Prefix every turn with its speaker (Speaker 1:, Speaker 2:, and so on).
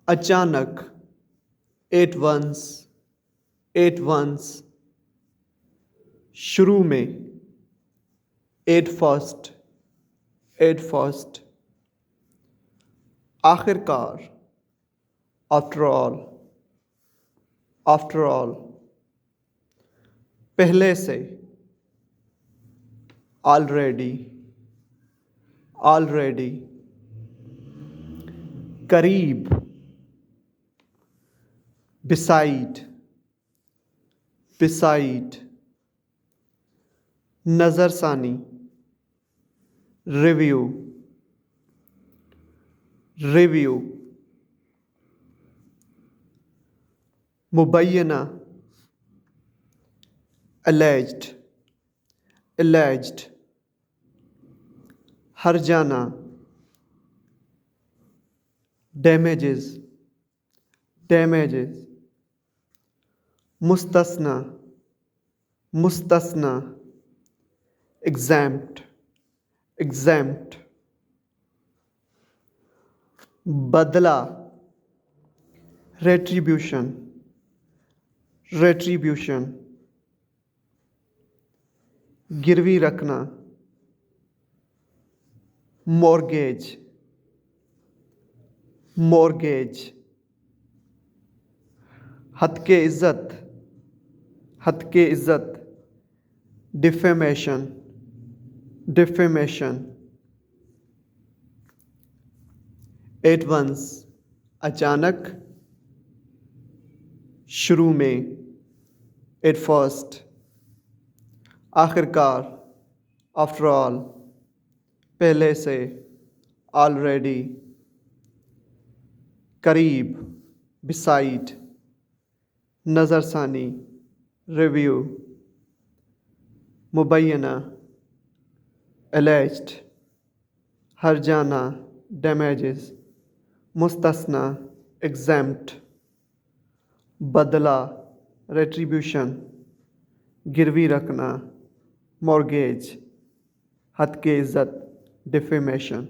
Speaker 1: अचानक, eight once, eight once, शुरू में, एट फर्स्ट, एट फर्स्ट, आखिरकार, आफ्टर ऑल, आफ्टर ऑल, पहले से, ऑलरेडी, ऑलरेडी, करीब, beside, beside, नज़रसानी, रिव्यू, रिव्यू, मुबैना, alleged, alleged, हर्जाना, damages, damages, मुस्तस्ना, मुस्तस्ना, exempt, exempt, बदला, retribution, retribution, गिरवी रखना, mortgage, mortgage, हद के इज़्ज़त, हद के इज़्ज़त, defamation, defamation, एट वंस, अचानक, शुरू में, एट फर्स्ट, आखिरकार, आफ्टर ऑल, पहले से, ऑलरेडी, करीब, बिसाइड, नज़रसानी, रिव्यू, मुबैना, एलेज्ड, हर्जाना, डैमेजेस, मुस्तस्ना, एग्जैम्प्ट, बदला, रेट्रीब्यूशन, गिरवी रखना, मॉर्गेज, हद के इज़्ज़त, डिफेमेशन।